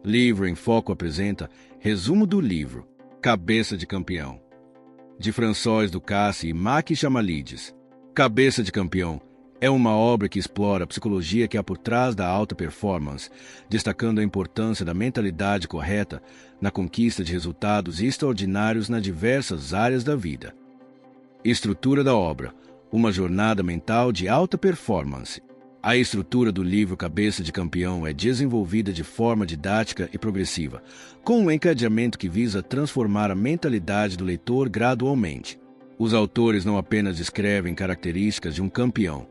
Livro em Foco apresenta resumo do livro Cabeça de Campeão, de François Ducasse e Maki Chamalides. Cabeça de Campeão é uma obra que explora a psicologia que há por trás da alta performance, destacando a importância da mentalidade correta na conquista de resultados extraordinários nas diversas áreas da vida. Estrutura da obra: uma jornada mental de alta performance. A estrutura do livro Cabeça de Campeão é desenvolvida de forma didática e progressiva, com um encadeamento que visa transformar a mentalidade do leitor gradualmente. Os autores não apenas descrevem características de um campeão,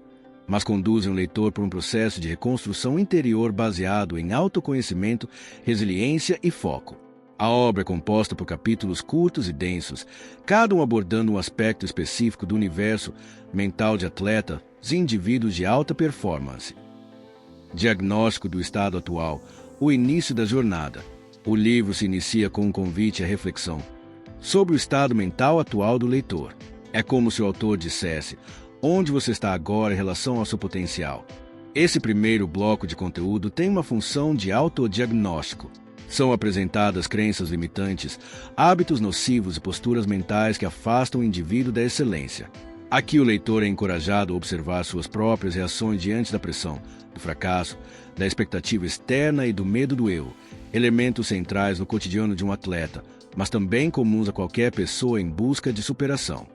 mas conduzem o leitor por um processo de reconstrução interior baseado em autoconhecimento, resiliência e foco. A obra é composta por capítulos curtos e densos, cada um abordando um aspecto específico do universo mental de atletas e indivíduos de alta performance. Diagnóstico do estado atual: o início da jornada. O livro se inicia com um convite à reflexão sobre o estado mental atual do leitor. É como se o autor dissesse: onde você está agora em relação ao seu potencial? Esse primeiro bloco de conteúdo tem uma função de autodiagnóstico. São apresentadas crenças limitantes, hábitos nocivos e posturas mentais que afastam o indivíduo da excelência. Aqui o leitor é encorajado a observar suas próprias reações diante da pressão, do fracasso, da expectativa externa e do medo do erro, elementos centrais no cotidiano de um atleta, mas também comuns a qualquer pessoa em busca de superação.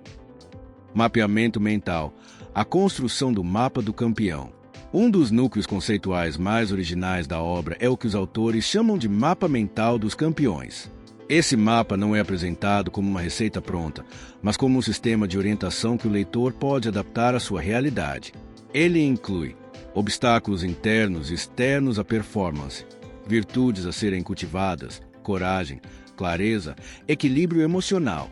Mapeamento mental: a construção do mapa do campeão. Um dos núcleos conceituais mais originais da obra é o que os autores chamam de mapa mental dos campeões. Esse mapa não é apresentado como uma receita pronta, mas como um sistema de orientação que o leitor pode adaptar à sua realidade. Ele inclui obstáculos internos e externos à performance, virtudes a serem cultivadas, coragem, clareza, equilíbrio emocional,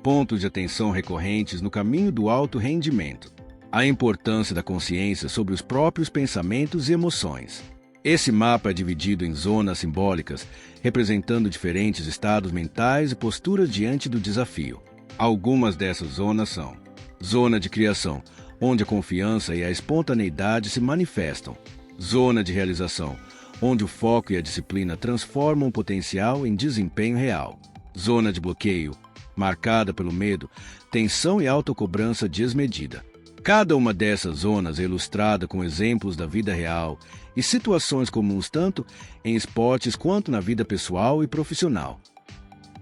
pontos de atenção recorrentes no caminho do alto rendimento, a importância da consciência sobre os próprios pensamentos e emoções. Esse mapa é dividido em zonas simbólicas, representando diferentes estados mentais e posturas diante do desafio. Algumas dessas zonas são: zona de criação, onde a confiança e a espontaneidade se manifestam; zona de realização, onde o foco e a disciplina transformam o potencial em desempenho real; zona de bloqueio, marcada pelo medo, tensão e autocobrança desmedida. Cada uma dessas zonas é ilustrada com exemplos da vida real e situações comuns tanto em esportes quanto na vida pessoal e profissional.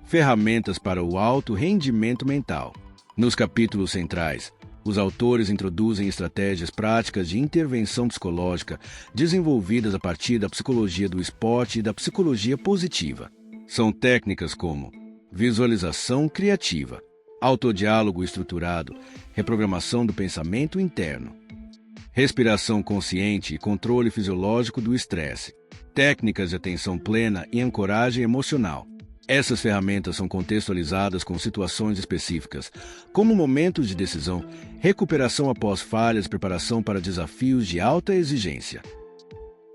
Ferramentas para o alto rendimento mental. Nos capítulos centrais, os autores introduzem estratégias práticas de intervenção psicológica desenvolvidas a partir da psicologia do esporte e da psicologia positiva. São técnicas como visualização criativa, autodiálogo estruturado, reprogramação do pensamento interno, respiração consciente e controle fisiológico do estresse, técnicas de atenção plena e ancoragem emocional. Essas ferramentas são contextualizadas com situações específicas, como momentos de decisão, recuperação após falhas e preparação para desafios de alta exigência.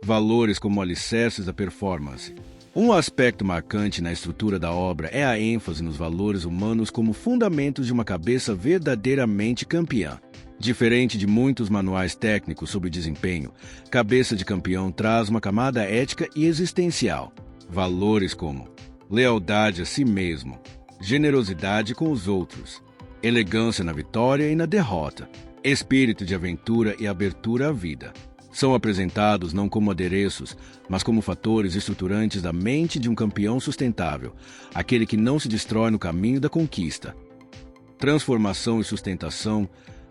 Valores como alicerces da performance. Um aspecto marcante na estrutura da obra é a ênfase nos valores humanos como fundamentos de uma cabeça verdadeiramente campeã. Diferente de muitos manuais técnicos sobre desempenho, Cabeça de Campeão traz uma camada ética e existencial. Valores como lealdade a si mesmo, generosidade com os outros, elegância na vitória e na derrota, espírito de aventura e abertura à vida. São apresentados não como adereços, mas como fatores estruturantes da mente de um campeão sustentável, aquele que não se destrói no caminho da conquista. Transformação e sustentação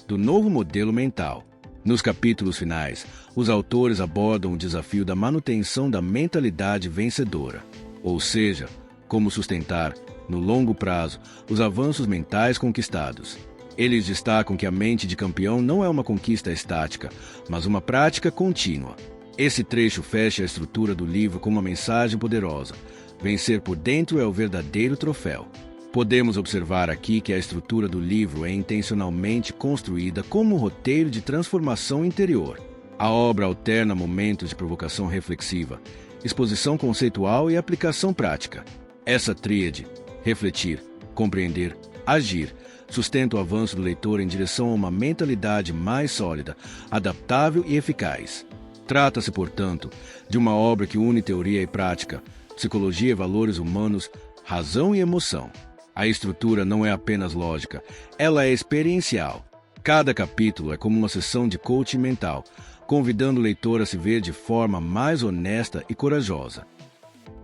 do novo modelo mental. Nos capítulos finais, os autores abordam o desafio da manutenção da mentalidade vencedora, ou seja, como sustentar, no longo prazo, os avanços mentais conquistados. Eles destacam que a mente de campeão não é uma conquista estática, mas uma prática contínua. Esse trecho fecha a estrutura do livro com uma mensagem poderosa: vencer por dentro é o verdadeiro troféu. Podemos observar aqui que a estrutura do livro é intencionalmente construída como um roteiro de transformação interior. A obra alterna momentos de provocação reflexiva, exposição conceitual e aplicação prática. Essa tríade, refletir, compreender, agir, sustenta o avanço do leitor em direção a uma mentalidade mais sólida, adaptável e eficaz. Trata-se, portanto, de uma obra que une teoria e prática, psicologia e valores humanos, razão e emoção. A estrutura não é apenas lógica, ela é experiencial. Cada capítulo é como uma sessão de coaching mental, convidando o leitor a se ver de forma mais honesta e corajosa.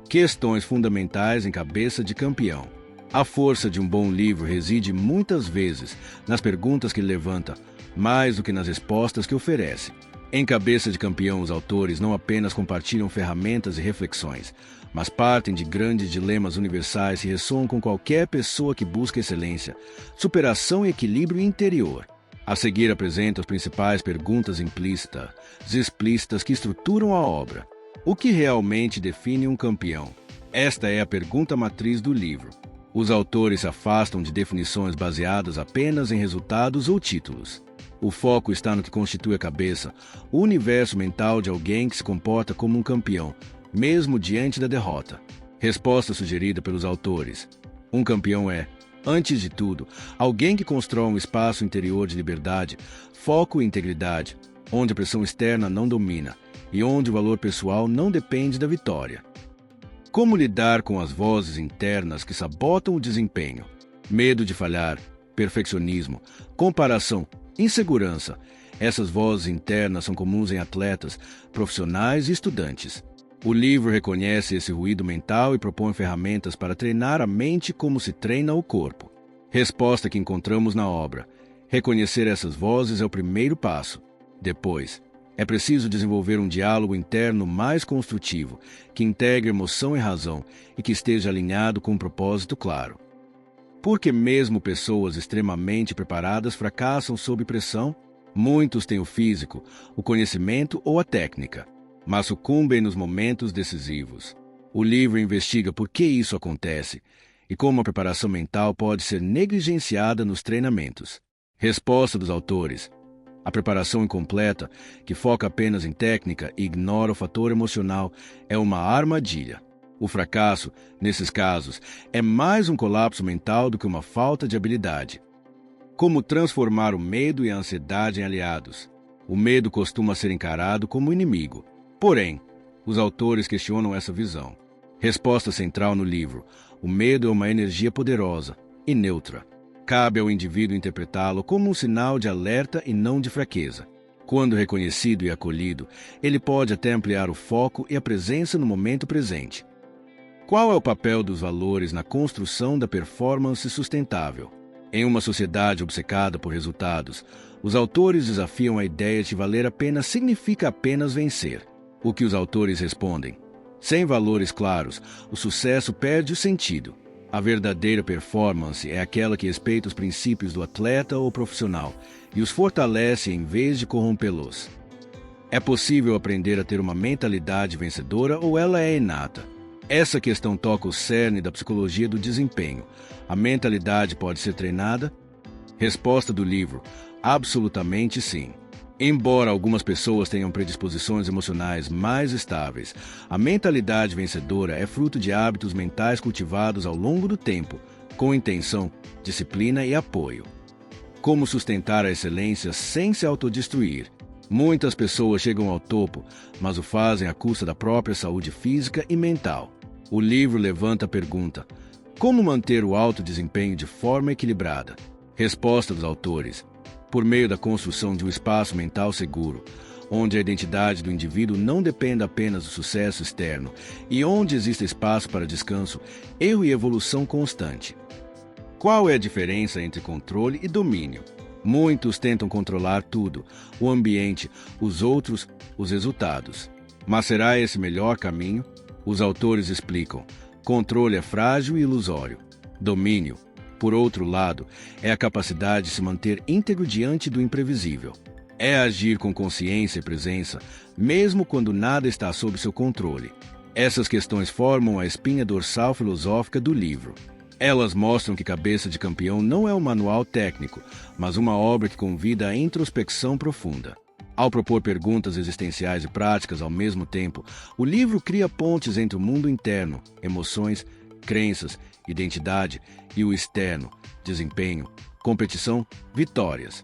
Questões fundamentais em Cabeça de Campeão. A força de um bom livro reside muitas vezes nas perguntas que ele levanta, mais do que nas respostas que oferece. Em Cabeça de Campeão, os autores não apenas compartilham ferramentas e reflexões, mas partem de grandes dilemas universais que ressoam com qualquer pessoa que busca excelência, superação e equilíbrio interior. A seguir apresenta as principais perguntas implícitas e explícitas que estruturam a obra. O que realmente define um campeão? Esta é a pergunta matriz do livro. Os autores se afastam de definições baseadas apenas em resultados ou títulos. O foco está no que constitui a cabeça, o universo mental de alguém que se comporta como um campeão, mesmo diante da derrota. Resposta sugerida pelos autores. Um campeão é, antes de tudo, alguém que constrói um espaço interior de liberdade, foco e integridade, onde a pressão externa não domina e onde o valor pessoal não depende da vitória. Como lidar com as vozes internas que sabotam o desempenho? Medo de falhar, perfeccionismo, comparação, insegurança. Essas vozes internas são comuns em atletas, profissionais e estudantes. O livro reconhece esse ruído mental e propõe ferramentas para treinar a mente como se treina o corpo. Resposta que encontramos na obra. Reconhecer essas vozes é o primeiro passo. Depois, é preciso desenvolver um diálogo interno mais construtivo, que integre emoção e razão e que esteja alinhado com um propósito claro. Porque mesmo pessoas extremamente preparadas fracassam sob pressão? Muitos têm o físico, o conhecimento ou a técnica, mas sucumbem nos momentos decisivos. O livro investiga por que isso acontece e como a preparação mental pode ser negligenciada nos treinamentos. Resposta dos autores. A preparação incompleta, que foca apenas em técnica e ignora o fator emocional, é uma armadilha. O fracasso, nesses casos, é mais um colapso mental do que uma falta de habilidade. Como transformar o medo e a ansiedade em aliados? O medo costuma ser encarado como inimigo. Porém, os autores questionam essa visão. Resposta central no livro: o medo é uma energia poderosa e neutra. Cabe ao indivíduo interpretá-lo como um sinal de alerta e não de fraqueza. Quando reconhecido e acolhido, ele pode até ampliar o foco e a presença no momento presente. Qual é o papel dos valores na construção da performance sustentável? Em uma sociedade obcecada por resultados, os autores desafiam a ideia de que valer a pena significa apenas vencer. O que os autores respondem? Sem valores claros, o sucesso perde o sentido. A verdadeira performance é aquela que respeita os princípios do atleta ou profissional e os fortalece em vez de corrompê-los. É possível aprender a ter uma mentalidade vencedora ou ela é inata? Essa questão toca o cerne da psicologia do desempenho. A mentalidade pode ser treinada? Resposta do livro: absolutamente sim. Embora algumas pessoas tenham predisposições emocionais mais estáveis, a mentalidade vencedora é fruto de hábitos mentais cultivados ao longo do tempo, com intenção, disciplina e apoio. Como sustentar a excelência sem se autodestruir? Muitas pessoas chegam ao topo, mas o fazem à custa da própria saúde física e mental. O livro levanta a pergunta: como manter o alto desempenho de forma equilibrada? Resposta dos autores: por meio da construção de um espaço mental seguro, onde a identidade do indivíduo não dependa apenas do sucesso externo e onde exista espaço para descanso, erro e evolução constante. Qual é a diferença entre controle e domínio? Muitos tentam controlar tudo: o ambiente, os outros, os resultados. Mas será esse o melhor caminho? Os autores explicam: controle é frágil e ilusório. Domínio, por outro lado, é a capacidade de se manter íntegro diante do imprevisível. É agir com consciência e presença, mesmo quando nada está sob seu controle. Essas questões formam a espinha dorsal filosófica do livro. Elas mostram que Cabeça de Campeão não é um manual técnico, mas uma obra que convida à introspecção profunda. Ao propor perguntas existenciais e práticas ao mesmo tempo, o livro cria pontes entre o mundo interno, emoções, crenças, identidade, e o externo, desempenho, competição, vitórias.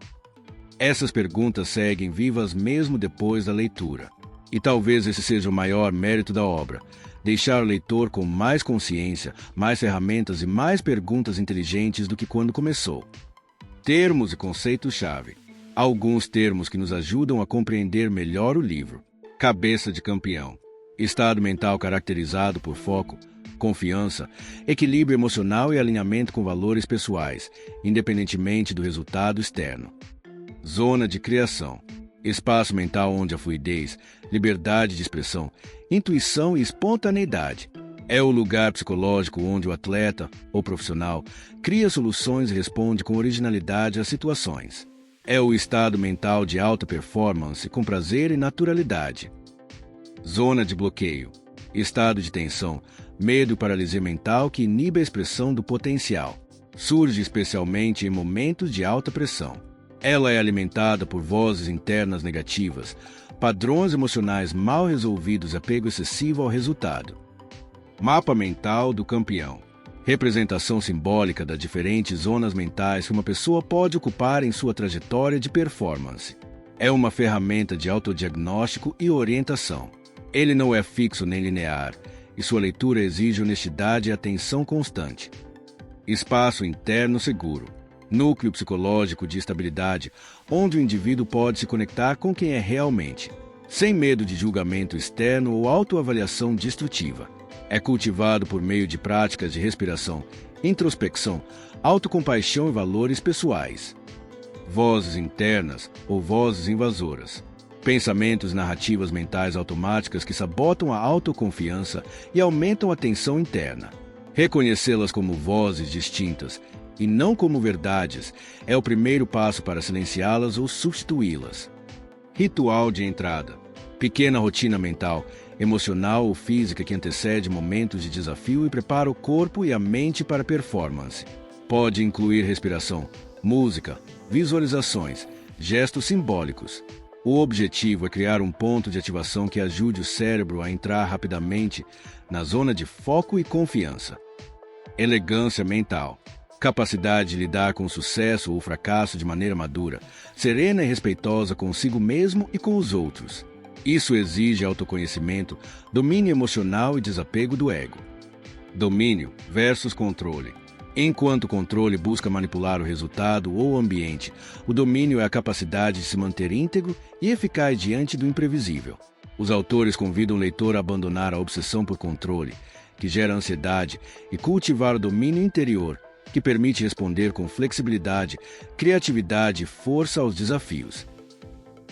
Essas perguntas seguem vivas mesmo depois da leitura. E talvez esse seja o maior mérito da obra: deixar o leitor com mais consciência, mais ferramentas e mais perguntas inteligentes do que quando começou. Termos e conceitos-chave. Alguns termos que nos ajudam a compreender melhor o livro. Cabeça de campeão. Estado mental caracterizado por foco, confiança, equilíbrio emocional e alinhamento com valores pessoais, independentemente do resultado externo. Zona de criação. Espaço mental onde a fluidez, liberdade de expressão, intuição e espontaneidade. É o lugar psicológico onde o atleta ou profissional cria soluções e responde com originalidade às situações. É o estado mental de alta performance com prazer e naturalidade. Zona de bloqueio. Estado de tensão, medo e paralisia mental que inibe a expressão do potencial. Surge especialmente em momentos de alta pressão. Ela é alimentada por vozes internas negativas, padrões emocionais mal resolvidos e apego excessivo ao resultado. Mapa mental do campeão. Representação simbólica das diferentes zonas mentais que uma pessoa pode ocupar em sua trajetória de performance. É uma ferramenta de autodiagnóstico e orientação. Ele não é fixo nem linear, e sua leitura exige honestidade e atenção constante. Espaço interno seguro. Núcleo psicológico de estabilidade, onde o indivíduo pode se conectar com quem é realmente, sem medo de julgamento externo ou autoavaliação destrutiva. É cultivado por meio de práticas de respiração, introspecção, autocompaixão e valores pessoais. Vozes internas ou vozes invasoras. Pensamentos e narrativas mentais automáticas que sabotam a autoconfiança e aumentam a tensão interna. Reconhecê-las como vozes distintas e não como verdades é o primeiro passo para silenciá-las ou substituí-las. Ritual de entrada. Pequena rotina mental, emocional ou física que antecede momentos de desafio e prepara o corpo e a mente para a performance. Pode incluir respiração, música, visualizações, gestos simbólicos. O objetivo é criar um ponto de ativação que ajude o cérebro a entrar rapidamente na zona de foco e confiança. Elegância mental. Capacidade de lidar com o sucesso ou o fracasso de maneira madura, serena e respeitosa consigo mesmo e com os outros. Isso exige autoconhecimento, domínio emocional e desapego do ego. Domínio versus controle. Enquanto o controle busca manipular o resultado ou o ambiente, o domínio é a capacidade de se manter íntegro e eficaz diante do imprevisível. Os autores convidam o leitor a abandonar a obsessão por controle, que gera ansiedade, e cultivar o domínio interior, que permite responder com flexibilidade, criatividade e força aos desafios.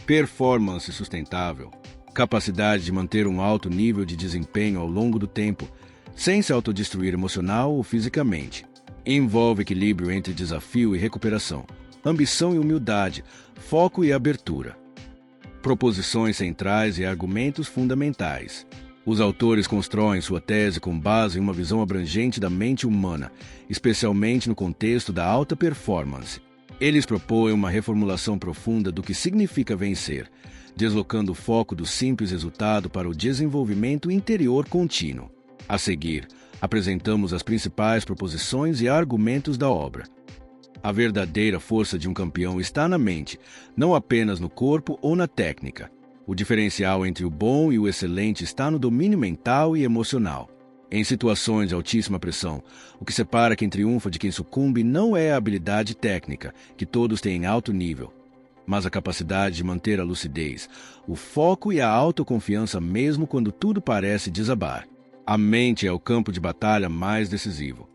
Performance sustentável. Capacidade de manter um alto nível de desempenho ao longo do tempo, sem se autodestruir emocional ou fisicamente. Envolve equilíbrio entre desafio e recuperação, ambição e humildade, foco e abertura. Proposições centrais e argumentos fundamentais. Os autores constroem sua tese com base em uma visão abrangente da mente humana, especialmente no contexto da alta performance. Eles propõem uma reformulação profunda do que significa vencer, deslocando o foco do simples resultado para o desenvolvimento interior contínuo. A seguir, apresentamos as principais proposições e argumentos da obra. A verdadeira força de um campeão está na mente, não apenas no corpo ou na técnica. O diferencial entre o bom e o excelente está no domínio mental e emocional. Em situações de altíssima pressão, o que separa quem triunfa de quem sucumbe não é a habilidade técnica, que todos têm em alto nível, mas a capacidade de manter a lucidez, o foco e a autoconfiança mesmo quando tudo parece desabar. A mente é o campo de batalha mais decisivo.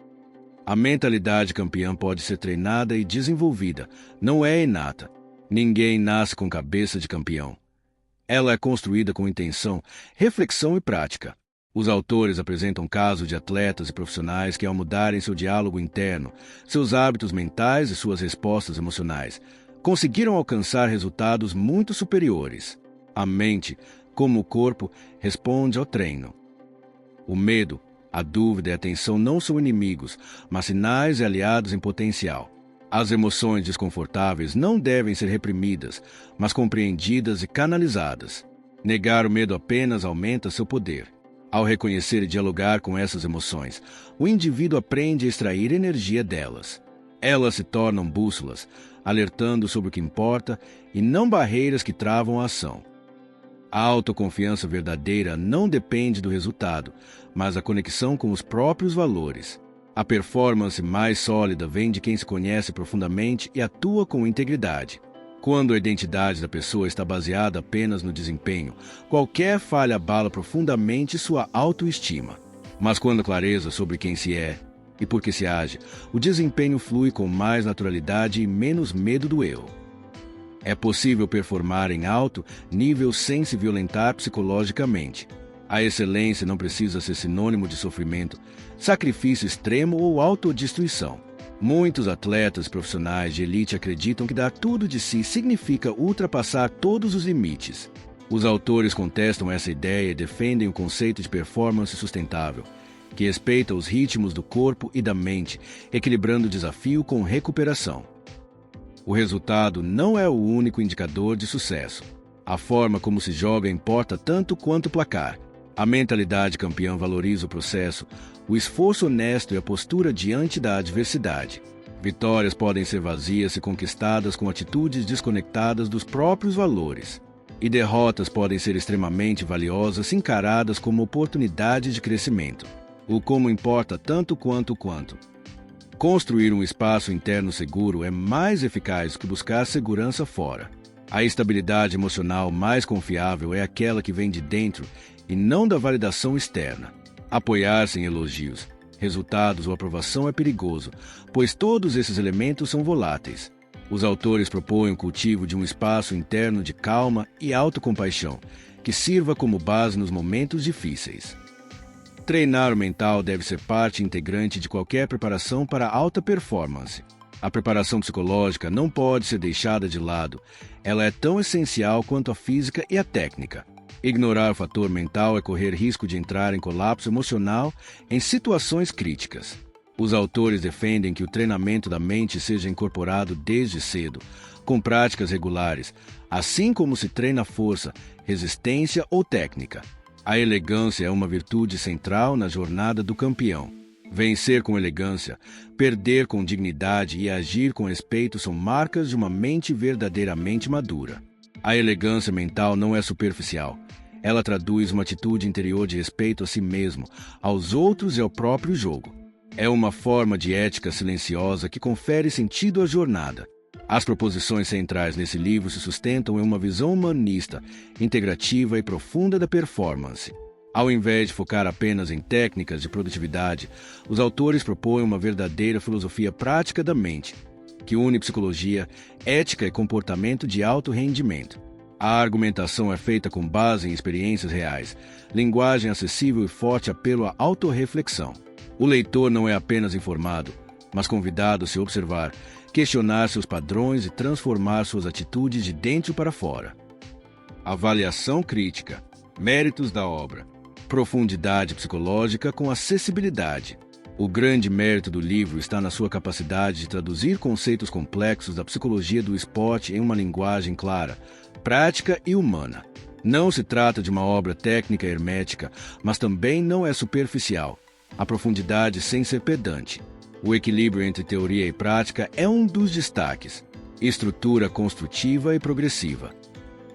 A mentalidade campeã pode ser treinada e desenvolvida, não é inata. Ninguém nasce com cabeça de campeão. Ela é construída com intenção, reflexão e prática. Os autores apresentam casos de atletas e profissionais que, ao mudarem seu diálogo interno, seus hábitos mentais e suas respostas emocionais, conseguiram alcançar resultados muito superiores. A mente, como o corpo, responde ao treino. O medo, a dúvida e a tensão não são inimigos, mas sinais e aliados em potencial. As emoções desconfortáveis não devem ser reprimidas, mas compreendidas e canalizadas. Negar o medo apenas aumenta seu poder. Ao reconhecer e dialogar com essas emoções, o indivíduo aprende a extrair energia delas. Elas se tornam bússolas, alertando sobre o que importa e não barreiras que travam a ação. A autoconfiança verdadeira não depende do resultado, mas da conexão com os próprios valores. A performance mais sólida vem de quem se conhece profundamente e atua com integridade. Quando a identidade da pessoa está baseada apenas no desempenho, qualquer falha abala profundamente sua autoestima. Mas quando a clareza sobre quem se é e por que se age, o desempenho flui com mais naturalidade e menos medo do erro. É possível performar em alto nível sem se violentar psicologicamente. A excelência não precisa ser sinônimo de sofrimento, sacrifício extremo ou autodestruição. Muitos atletas profissionais de elite acreditam que dar tudo de si significa ultrapassar todos os limites. Os autores contestam essa ideia e defendem o conceito de performance sustentável, que respeita os ritmos do corpo e da mente, equilibrando o desafio com recuperação. O resultado não é o único indicador de sucesso. A forma como se joga importa tanto quanto o placar. A mentalidade campeã valoriza o processo, o esforço honesto e a postura diante da adversidade. Vitórias podem ser vazias se conquistadas com atitudes desconectadas dos próprios valores. E derrotas podem ser extremamente valiosas se encaradas como oportunidades de crescimento. O como importa tanto quanto o quanto. Construir um espaço interno seguro é mais eficaz que buscar segurança fora. A estabilidade emocional mais confiável é aquela que vem de dentro e não da validação externa. Apoiar-se em elogios, resultados ou aprovação é perigoso, pois todos esses elementos são voláteis. Os autores propõem o cultivo de um espaço interno de calma e autocompaixão, que sirva como base nos momentos difíceis. Treinar o mental deve ser parte integrante de qualquer preparação para alta performance. A preparação psicológica não pode ser deixada de lado. Ela é tão essencial quanto a física e a técnica. Ignorar o fator mental é correr risco de entrar em colapso emocional em situações críticas. Os autores defendem que o treinamento da mente seja incorporado desde cedo, com práticas regulares, assim como se treina força, resistência ou técnica. A elegância é uma virtude central na jornada do campeão. Vencer com elegância, perder com dignidade e agir com respeito são marcas de uma mente verdadeiramente madura. A elegância mental não é superficial. Ela traduz uma atitude interior de respeito a si mesmo, aos outros e ao próprio jogo. É uma forma de ética silenciosa que confere sentido à jornada. As proposições centrais nesse livro se sustentam em uma visão humanista, integrativa e profunda da performance. Ao invés de focar apenas em técnicas de produtividade, os autores propõem uma verdadeira filosofia prática da mente, que une psicologia, ética e comportamento de alto rendimento. A argumentação é feita com base em experiências reais, linguagem acessível e forte apelo à autorreflexão. O leitor não é apenas informado, mas convidado a se observar, questionar seus padrões e transformar suas atitudes de dentro para fora. Avaliação crítica, méritos da obra, profundidade psicológica com acessibilidade. O grande mérito do livro está na sua capacidade de traduzir conceitos complexos da psicologia do esporte em uma linguagem clara, prática e humana. Não se trata de uma obra técnica hermética, mas também não é superficial. A profundidade sem ser pedante. O equilíbrio entre teoria e prática é um dos destaques. Estrutura construtiva e progressiva.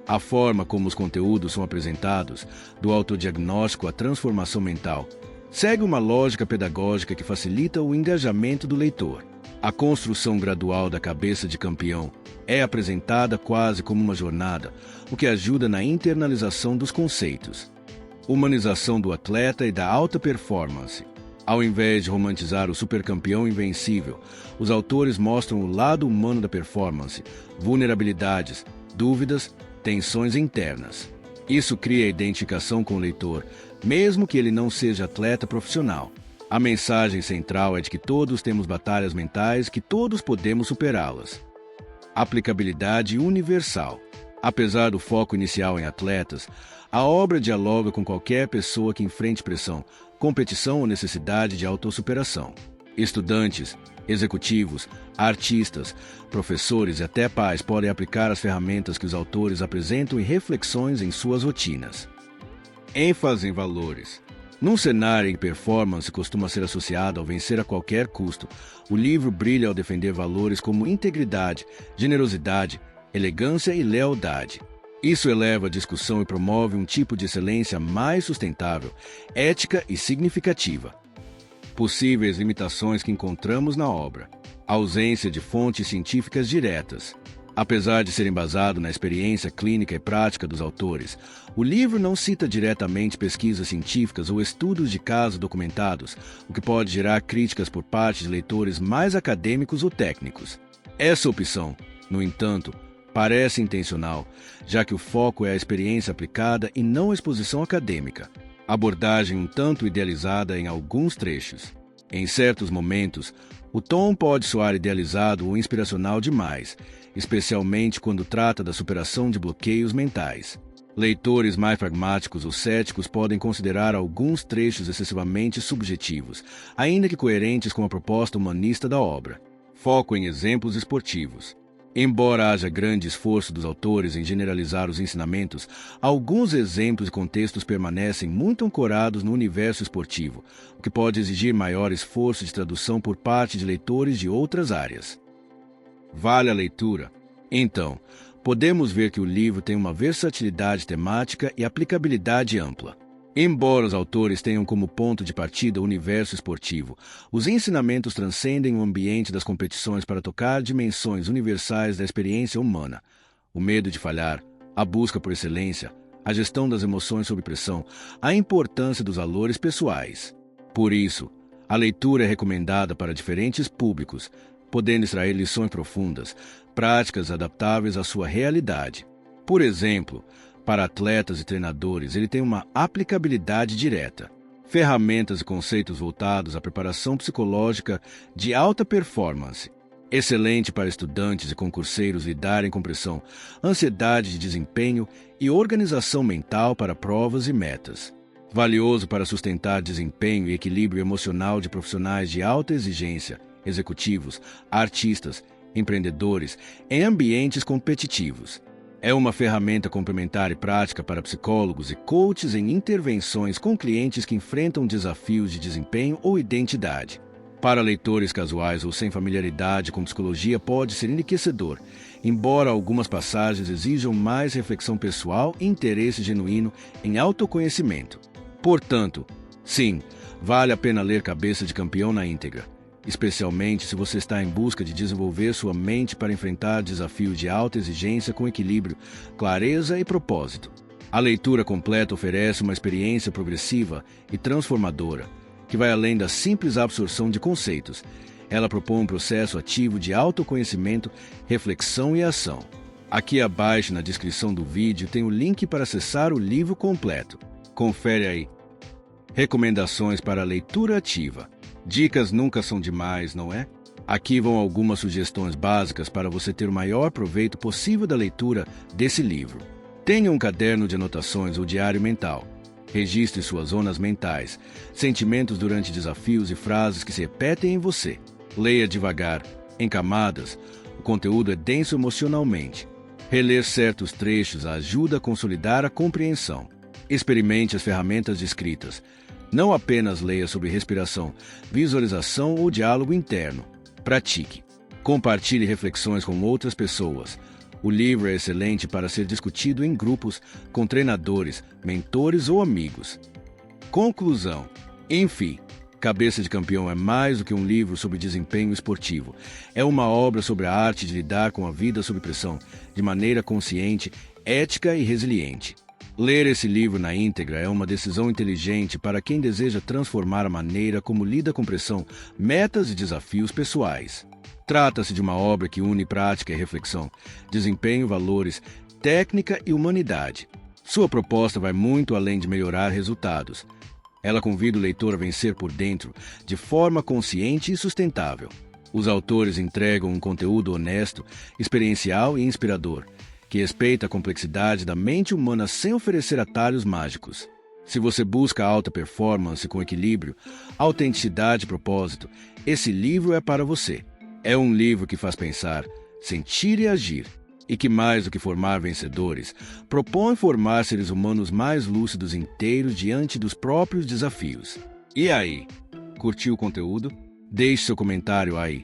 A forma como os conteúdos são apresentados, do autodiagnóstico à transformação mental, segue uma lógica pedagógica que facilita o engajamento do leitor. A construção gradual da cabeça de campeão é apresentada quase como uma jornada, o que ajuda na internalização dos conceitos. Humanização do atleta e da alta performance. Ao invés de romantizar o supercampeão invencível, os autores mostram o lado humano da performance, vulnerabilidades, dúvidas, tensões internas. Isso cria identificação com o leitor, mesmo que ele não seja atleta profissional. A mensagem central é de que todos temos batalhas mentais, que todos podemos superá-las. Aplicabilidade universal. Apesar do foco inicial em atletas, a obra dialoga com qualquer pessoa que enfrente pressão, competição ou necessidade de autossuperação. Estudantes, executivos, artistas, professores e até pais podem aplicar as ferramentas que os autores apresentam em reflexões em suas rotinas. ênfase em valores. Num cenário em que performance costuma ser associado ao vencer a qualquer custo, o livro brilha ao defender valores como integridade, generosidade, elegância e lealdade. Isso eleva a discussão e promove um tipo de excelência mais sustentável, ética e significativa. Possíveis limitações que encontramos na obra: a ausência de fontes científicas diretas. Apesar de ser embasado na experiência clínica e prática dos autores, o livro não cita diretamente pesquisas científicas ou estudos de caso documentados, o que pode gerar críticas por parte de leitores mais acadêmicos ou técnicos. Essa opção, no entanto, parece intencional, já que o foco é a experiência aplicada e não a exposição acadêmica. Abordagem um tanto idealizada em alguns trechos. Em certos momentos, o tom pode soar idealizado ou inspiracional demais, especialmente quando trata da superação de bloqueios mentais. Leitores mais pragmáticos ou céticos podem considerar alguns trechos excessivamente subjetivos, ainda que coerentes com a proposta humanista da obra. Foco em exemplos esportivos. Embora haja grande esforço dos autores em generalizar os ensinamentos, alguns exemplos e contextos permanecem muito ancorados no universo esportivo, o que pode exigir maior esforço de tradução por parte de leitores de outras áreas. Vale a leitura? Então, podemos ver que o livro tem uma versatilidade temática e aplicabilidade ampla. Embora os autores tenham como ponto de partida o universo esportivo, os ensinamentos transcendem o ambiente das competições para tocar dimensões universais da experiência humana. O medo de falhar, a busca por excelência, a gestão das emoções sob pressão, a importância dos valores pessoais. Por isso, a leitura é recomendada para diferentes públicos, podendo extrair lições profundas, práticas adaptáveis à sua realidade. Por exemplo, para atletas e treinadores, ele tem uma aplicabilidade direta. Ferramentas e conceitos voltados à preparação psicológica de alta performance. Excelente para estudantes e concurseiros lidarem com pressão, ansiedade de desempenho e organização mental para provas e metas. Valioso para sustentar desempenho e equilíbrio emocional de profissionais de alta exigência, executivos, artistas, empreendedores, em ambientes competitivos. É uma ferramenta complementar e prática para psicólogos e coaches em intervenções com clientes que enfrentam desafios de desempenho ou identidade. Para leitores casuais ou sem familiaridade com psicologia, pode ser enriquecedor, embora algumas passagens exijam mais reflexão pessoal e interesse genuíno em autoconhecimento. Portanto, sim, vale a pena ler Cabeça de Campeão na íntegra, especialmente se você está em busca de desenvolver sua mente para enfrentar desafios de alta exigência com equilíbrio, clareza e propósito. A leitura completa oferece uma experiência progressiva e transformadora, que vai além da simples absorção de conceitos. Ela propõe um processo ativo de autoconhecimento, reflexão e ação. Aqui abaixo na descrição do vídeo tem o link para acessar o livro completo. Confere aí. Recomendações para a leitura ativa. Dicas nunca são demais, não é? Aqui vão algumas sugestões básicas para você ter o maior proveito possível da leitura desse livro. Tenha um caderno de anotações ou diário mental. Registre suas zonas mentais, sentimentos durante desafios e frases que se repetem em você. Leia devagar, em camadas. O conteúdo é denso emocionalmente. Reler certos trechos ajuda a consolidar a compreensão. Experimente as ferramentas descritas. Não apenas leia sobre respiração, visualização ou diálogo interno. Pratique. Compartilhe reflexões com outras pessoas. O livro é excelente para ser discutido em grupos, com treinadores, mentores ou amigos. Conclusão. Enfim, Cabeça de Campeão é mais do que um livro sobre desempenho esportivo. É uma obra sobre a arte de lidar com a vida sob pressão, de maneira consciente, ética e resiliente. Ler esse livro na íntegra é uma decisão inteligente para quem deseja transformar a maneira como lida com pressão, metas e desafios pessoais. Trata-se de uma obra que une prática e reflexão, desempenho, valores, técnica e humanidade. Sua proposta vai muito além de melhorar resultados. Ela convida o leitor a vencer por dentro, de forma consciente e sustentável. Os autores entregam um conteúdo honesto, experiencial e inspirador, que respeita a complexidade da mente humana sem oferecer atalhos mágicos. Se você busca alta performance com equilíbrio, autenticidade e propósito, esse livro é para você. É um livro que faz pensar, sentir e agir, e que mais do que formar vencedores, propõe formar seres humanos mais lúcidos e inteiros diante dos próprios desafios. E aí? Curtiu o conteúdo? Deixe seu comentário aí.